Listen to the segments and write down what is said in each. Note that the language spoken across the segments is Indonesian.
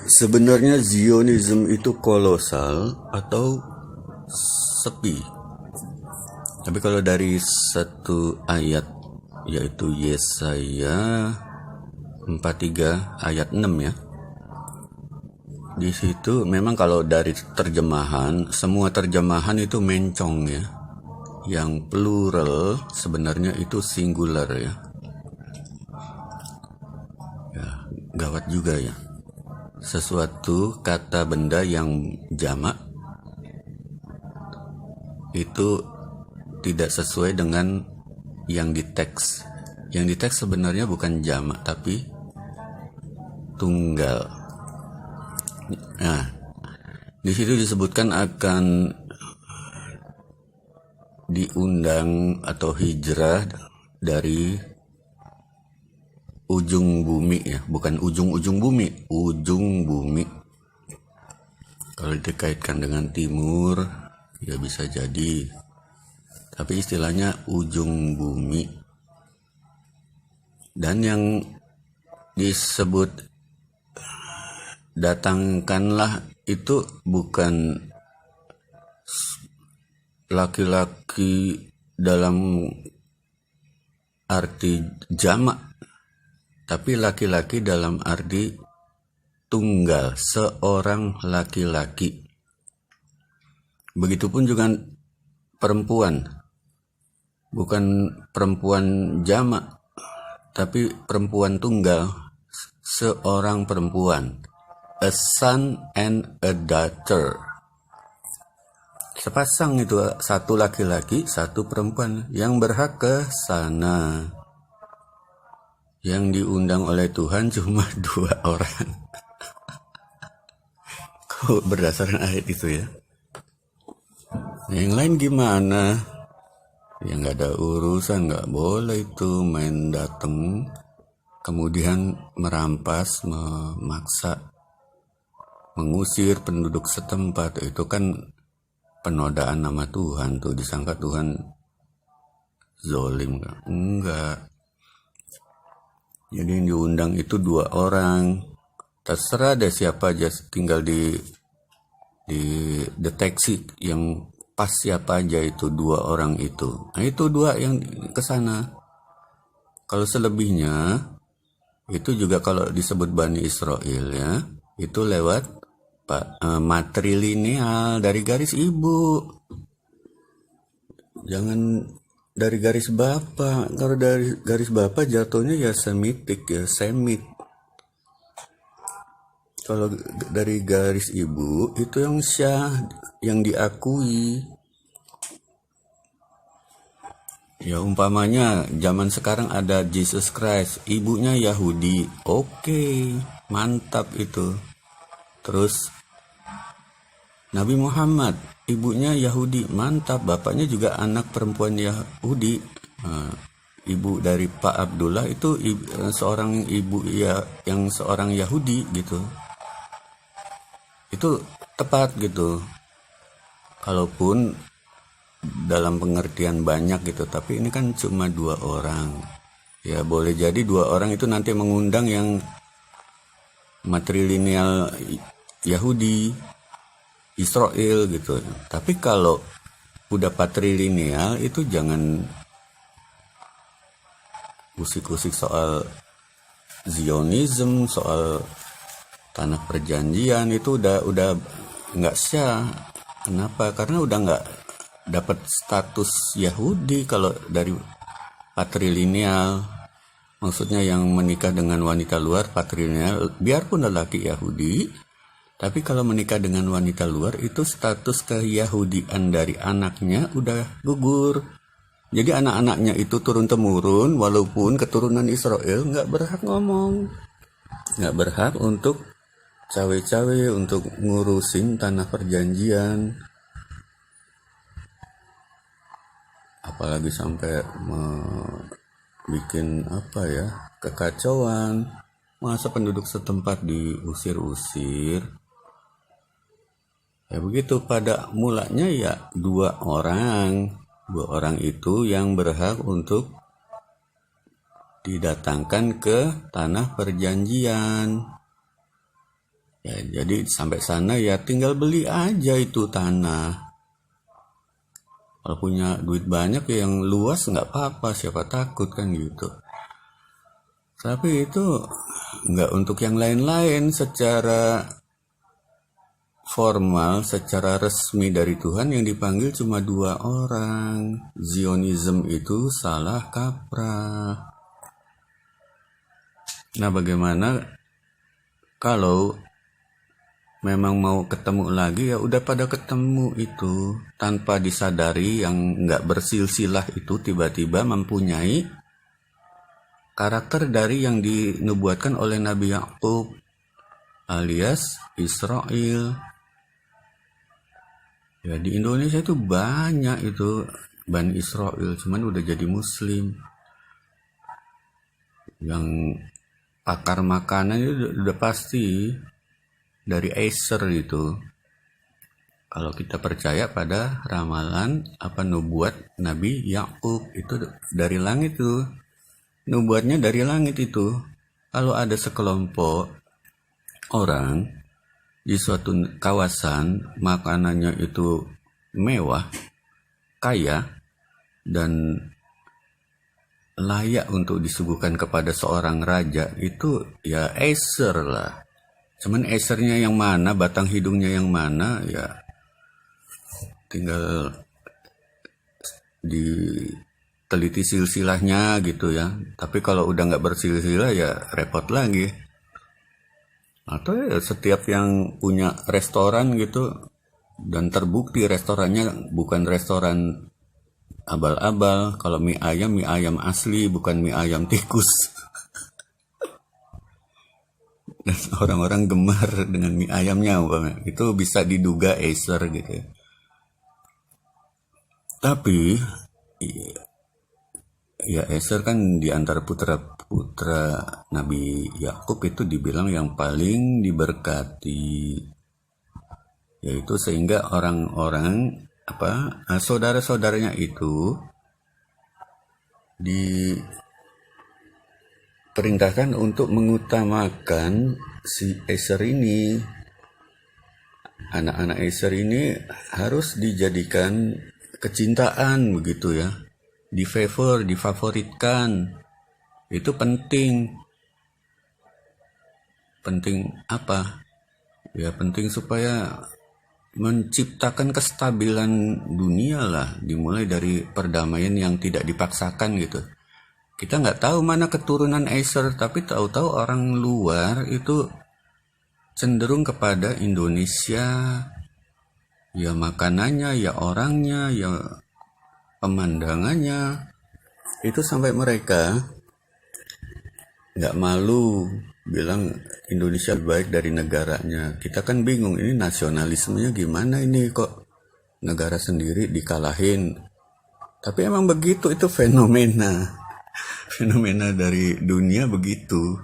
Sebenarnya Zionism itu kolosal atau sepi. Tapi kalau dari satu ayat, yaitu Yesaya 43 ayat 6 ya. Di situ memang kalau dari terjemahan, semua terjemahan itu mencong ya. Yang plural sebenarnya itu singular ya. Ya, gawat juga ya. Sesuatu kata benda yang jamak itu tidak sesuai dengan yang di teks. Yang di teks sebenarnya bukan jamak tapi tunggal. Nah, di situ disebutkan akan diundang atau hijrah dari ujung bumi ya, bukan ujung-ujung bumi, ujung bumi. Kalau dikaitkan dengan timur ya bisa jadi, tapi istilahnya ujung bumi. Dan yang disebut datangkanlah itu bukan laki-laki dalam arti jamak, tapi laki-laki dalam arti tunggal, seorang laki-laki. Begitupun juga perempuan, bukan perempuan jamak, tapi perempuan tunggal, seorang perempuan. A son and a daughter. Sepasang itu, satu laki-laki, satu perempuan yang berhak ke sana. Yang diundang oleh Tuhan cuma 2 orang. Kok berdasarkan ayat itu ya? Yang lain gimana? Ya nggak ada urusan, nggak boleh itu main datang, kemudian merampas, memaksa, mengusir penduduk setempat. Itu kan penodaan nama Tuhan tuh, disangka Tuhan zolim kan? Enggak. Jadi yang diundang itu 2 orang. Terserah deh siapa aja, tinggal di deteksi yang pas siapa aja itu 2 orang itu. Nah itu 2 yang ke sana. Kalau selebihnya itu juga kalau disebut Bani Israel ya, itu lewat matrilineal, dari garis ibu. Jangan dari garis bapak. Kalau dari garis bapak jatuhnya ya semitik ya, semit. Kalau dari garis ibu itu yang syah, yang diakui. Ya umpamanya zaman sekarang ada Jesus Christ, ibunya Yahudi. Oke, mantap itu. Terus Nabi Muhammad, ibunya Yahudi, mantap. Bapaknya juga anak perempuan Yahudi. Ibu dari Pak Abdullah itu seorang ibu ya, yang seorang Yahudi gitu. Itu tepat gitu. Kalaupun dalam pengertian banyak gitu, tapi ini kan cuma 2 orang. Ya boleh jadi 2 orang itu nanti mengundang yang matrilineal Yahudi, Israel gitu. Tapi kalau udah patrilineal itu jangan usik-usik soal Zionism, soal tanah perjanjian. Itu udah nggak syah. Kenapa? Karena udah nggak dapat status Yahudi kalau dari patrilineal. Maksudnya yang menikah dengan wanita luar patrilineal, biarpun lelaki Yahudi, tapi kalau menikah dengan wanita luar itu status keyahudian dari anaknya udah gugur. Jadi anak-anaknya itu turun-temurun, walaupun keturunan Israel nggak berhak ngomong, nggak berhak untuk cawe-cawe, untuk ngurusin tanah perjanjian. Apalagi sampai bikin kekacauan. Masa penduduk setempat diusir-usir. Ya begitu, pada mulanya ya 2 orang. 2 orang itu yang berhak untuk didatangkan ke tanah perjanjian. Ya, jadi sampai sana ya tinggal beli aja itu tanah. Kalau punya duit banyak ya yang luas nggak apa-apa, siapa takut kan gitu. Tapi itu nggak untuk yang lain-lain. Secara formal, secara resmi dari Tuhan yang dipanggil cuma 2 orang. Zionism itu salah kaprah. Nah, bagaimana kalau memang mau ketemu lagi, ya udah pada ketemu itu tanpa disadari. Yang nggak bersilsilah itu tiba-tiba mempunyai karakter dari yang dinubuatkan oleh Nabi Yakub alias Israel. Ya, di Indonesia itu banyak itu Bani Israel, cuman udah jadi Muslim. Yang pakar makanan itu udah pasti dari Acer itu. Kalau kita percaya pada ramalan nubuat Nabi Yakub itu dari langit tuh. Nubuatnya dari langit itu. Kalau ada sekelompok orang di suatu kawasan makanannya itu mewah, kaya, dan layak untuk disuguhkan kepada seorang raja, itu ya Acer lah. Cuman Acernya yang mana, batang hidungnya yang mana, ya tinggal diteliti silsilahnya gitu ya. Tapi kalau udah nggak bersilsilah ya repot lagi. Atau ya setiap yang punya restoran gitu dan terbukti restorannya bukan restoran abal-abal, kalau mie ayam asli, bukan mie ayam tikus. Dan orang-orang gemar dengan mie ayamnya, itu bisa diduga Acer gitu. Tapi ya Acer kan di antara putra-putra Nabi Yakub itu dibilang yang paling diberkati, yaitu sehingga orang-orang saudara-saudaranya itu diperintahkan untuk mengutamakan si Acer ini. Anak-anak Acer ini harus dijadikan kecintaan begitu ya, difavoritkan. Itu penting apa ya, penting supaya menciptakan kestabilan dunia lah, dimulai dari perdamaian yang tidak dipaksakan gitu. Kita nggak tahu mana keturunan Acer, tapi tahu-tahu orang luar itu cenderung kepada Indonesia, ya makanannya, ya orangnya, ya pemandangannya. Itu sampai mereka nggak malu bilang Indonesia lebih baik dari negaranya. Kita kan bingung, ini nasionalismenya gimana ini, kok negara sendiri dikalahin. Tapi emang begitu, itu fenomena dari dunia begitu.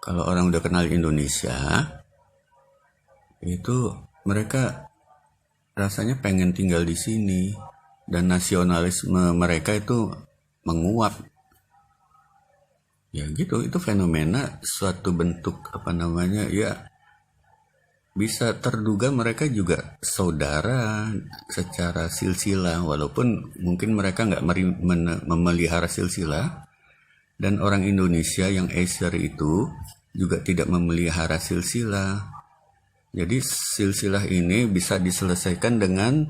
Kalau orang udah kenal Indonesia, itu mereka rasanya pengen tinggal di sini, dan nasionalisme mereka itu menguap. Ya gitu, itu fenomena suatu bentuk ya bisa terduga mereka juga saudara secara silsilah, walaupun mungkin mereka nggak memelihara silsilah, dan orang Indonesia yang Acer itu juga tidak memelihara silsilah. Jadi silsilah ini bisa diselesaikan dengan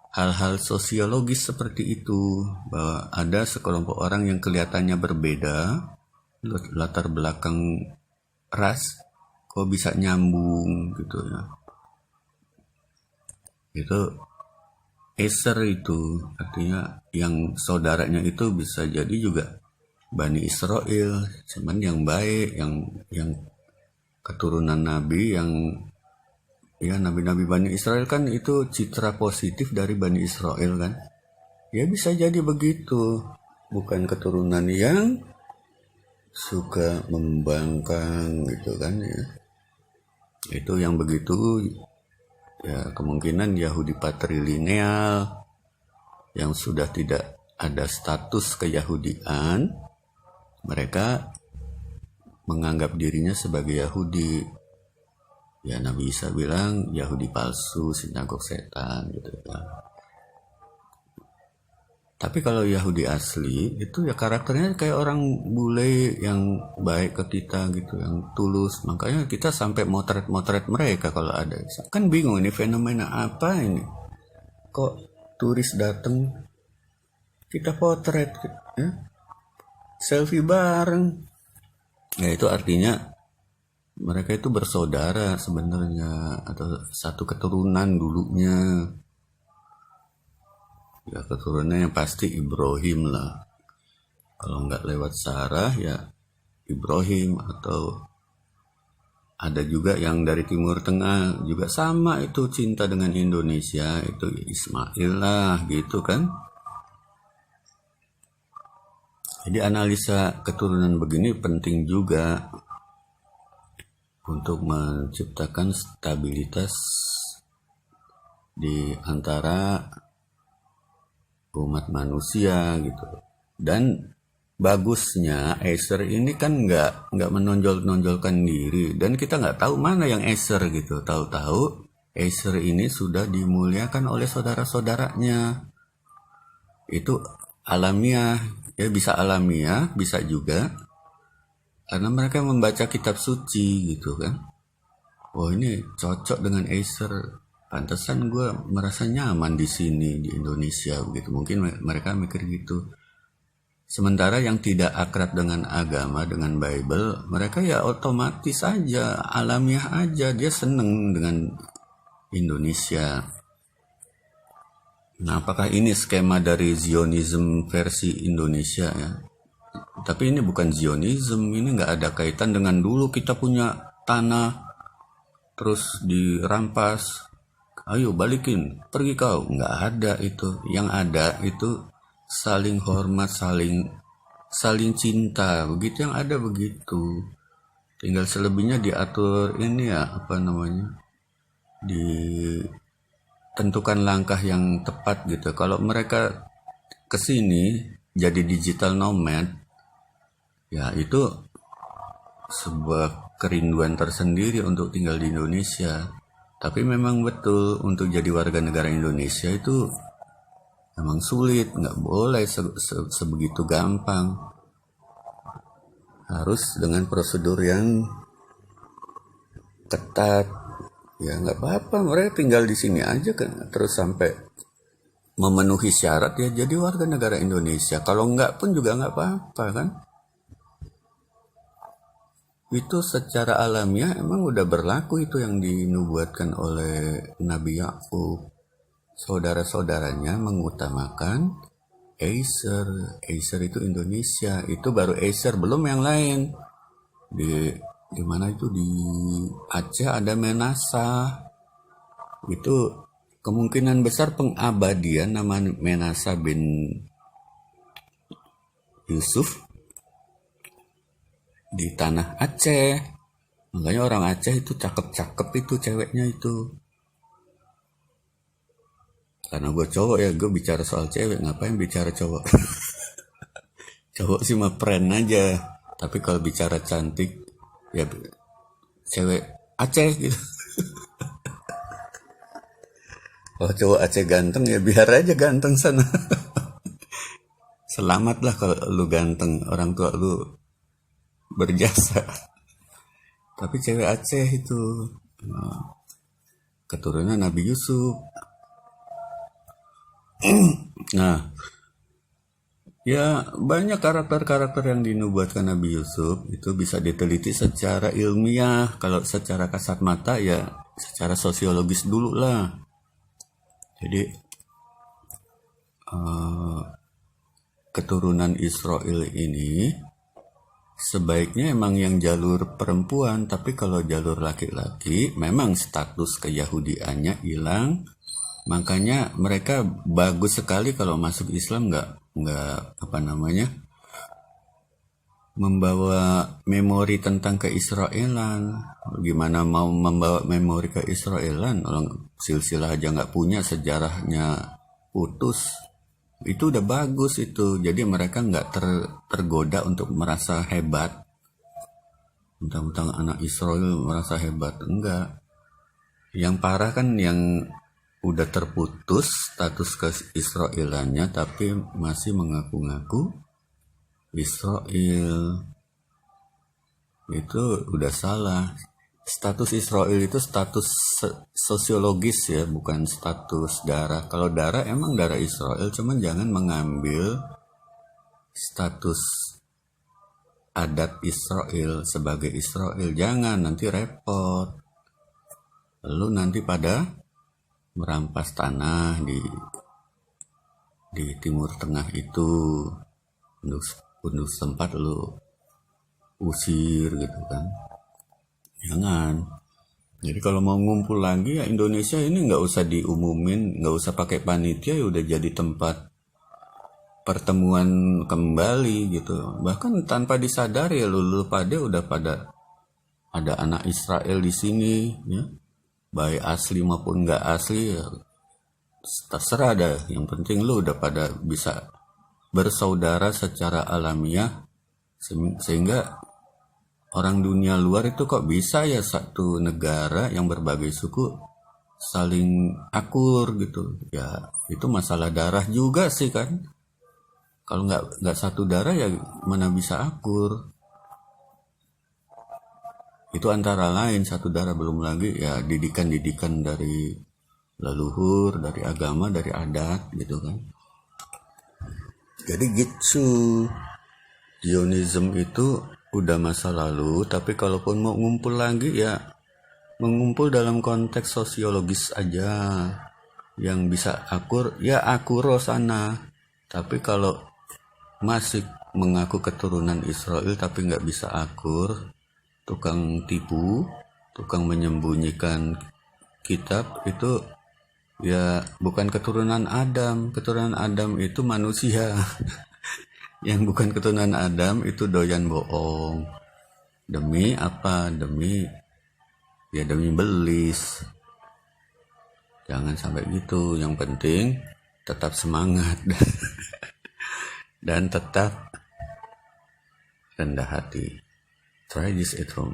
hal-hal sosiologis seperti itu, bahwa ada sekelompok orang yang kelihatannya berbeda latar belakang ras, kok bisa nyambung gitu ya. Itu Acer itu artinya yang saudaranya itu bisa jadi juga Bani Israel, cuman yang baik, yang keturunan Nabi, yang ya nabi-nabi Bani Israel kan itu citra positif dari Bani Israel kan. Ya bisa jadi begitu, bukan keturunan yang suka membangkang gitu kan ya. Itu yang begitu ya kemungkinan Yahudi patrilineal yang sudah tidak ada status keyahudian, mereka menganggap dirinya sebagai Yahudi. Ya Nabi Isa bilang Yahudi palsu, sinagog setan gitu ya. Tapi kalau Yahudi asli itu ya karakternya kayak orang bule yang baik ke kita gitu, yang tulus. Makanya kita sampai motret-motret mereka kalau ada. Kan bingung ini fenomena apa ini? Kok turis datang kita potret ya? Selfie bareng. Ya itu artinya mereka itu bersaudara sebenarnya atau satu keturunan dulunya. Ya keturunannya yang pasti Ibrahim lah. Kalau nggak lewat Sarah ya Ibrahim, atau ada juga yang dari Timur Tengah juga sama itu cinta dengan Indonesia, itu Ismail lah gitu kan. Jadi analisa keturunan begini penting juga untuk menciptakan stabilitas di antara umat manusia gitu. Dan bagusnya Acer ini kan nggak menonjolkan diri, dan kita nggak tahu mana yang Acer gitu. Tahu-tahu Acer ini sudah dimuliakan oleh saudara-saudaranya. Itu alamiah, ya bisa alamiah, bisa juga karena mereka membaca kitab suci gitu kan. Oh ini cocok dengan Acer. Pantesan gue merasa nyaman di sini di Indonesia begitu. Mungkin mereka mikir gitu. Sementara yang tidak akrab dengan agama, dengan Bible, mereka ya otomatis aja, alamiah aja, dia seneng dengan Indonesia. Nah, apakah ini skema dari Zionism versi Indonesia ya? Tapi ini bukan Zionism, ini nggak ada kaitan dengan dulu kita punya tanah terus dirampas. Ayo balikin, pergi kau. Nggak ada itu. Yang ada itu saling hormat, saling cinta. Begitu yang ada begitu. Tinggal selebihnya diatur ini ya, apa namanya? Ditentukan langkah yang tepat gitu. Kalau mereka kesini jadi digital nomad, ya itu sebuah kerinduan tersendiri untuk tinggal di Indonesia. Tapi memang betul untuk jadi warga negara Indonesia itu memang sulit, nggak boleh sebegitu gampang. Harus dengan prosedur yang ketat. Ya nggak apa-apa, mereka tinggal di sini aja kan, terus sampai memenuhi syarat ya jadi warga negara Indonesia. Kalau nggak pun juga nggak apa-apa kan. Itu secara alamiah emang udah berlaku itu yang dinubuatkan oleh Nabi Yakub. Saudara-saudaranya mengutamakan Acer. Acer itu Indonesia, itu baru Acer, belum yang lain. Di mana itu di Aceh ada Menasa. Itu kemungkinan besar pengabadian nama Menasa bin Yusuf di tanah Aceh. Makanya orang Aceh itu cakep-cakep itu ceweknya itu. Karena gue cowok ya, gue bicara soal cewek, ngapain bicara cowok. Cowok sih mah pren aja. Tapi kalau bicara cantik ya cewek Aceh gitu. Kalau cowok Aceh ganteng ya biar aja ganteng sana. Selamatlah kalau lu ganteng, orang tua lu berjasa. Tapi cewek Aceh itu keturunan Nabi Yusuf. Nah, ya banyak karakter-karakter yang dinubuatkan Nabi Yusuf itu bisa diteliti secara ilmiah. Kalau secara kasat mata ya secara sosiologis dulu lah. Jadi keturunan Israel ini sebaiknya emang yang jalur perempuan, tapi kalau jalur laki-laki memang status keyahudiannya hilang. Makanya mereka bagus sekali kalau masuk Islam nggak apa namanya membawa memori tentang keisraelan. Gimana mau membawa memori keisraelan? Orang silsilah aja nggak punya, sejarahnya putus. Itu udah bagus itu. Jadi mereka nggak tergoda untuk merasa hebat. Tentang anak Israel merasa hebat. Enggak. Yang parah kan yang udah terputus status keisraelannya tapi masih mengaku-ngaku Israel. Itu udah salah. Status Israel itu status sosiologis ya, bukan status darah. Kalau darah emang darah Israel, cuman jangan mengambil status adat Israel sebagai Israel. Jangan, nanti repot. Lalu nanti pada merampas tanah di Timur Tengah itu untuk sempat lu usir gitu kan. Jangan. Jadi kalau mau ngumpul lagi ya Indonesia ini nggak usah diumumin, nggak usah pakai panitia, ya udah jadi tempat pertemuan kembali gitu. Bahkan tanpa disadari ya lu pada udah pada ada anak Israel di sini ya. Baik asli maupun nggak asli ya, terserah dah. Yang penting lu udah pada bisa bersaudara secara alamiah, sehingga orang dunia luar itu kok bisa ya satu negara yang berbagai suku saling akur gitu ya. Itu masalah darah juga sih kan. Kalau nggak satu darah ya mana bisa akur. Itu antara lain satu darah, belum lagi ya didikan dari leluhur, dari agama, dari adat gitu kan. Jadi gitu, Zionism itu udah masa lalu, tapi kalaupun mau ngumpul lagi ya mengumpul dalam konteks sosiologis aja. Yang bisa akur ya akur sana. Tapi kalau masih mengaku keturunan Israel tapi nggak bisa akur, tukang tipu, tukang menyembunyikan kitab, itu ya bukan keturunan Adam. Keturunan Adam itu manusia. Yang bukan keturunan Adam itu doyan bohong. Demi apa? Demi belis. Jangan sampai gitu. Yang penting tetap semangat dan tetap rendah hati. Try this at home.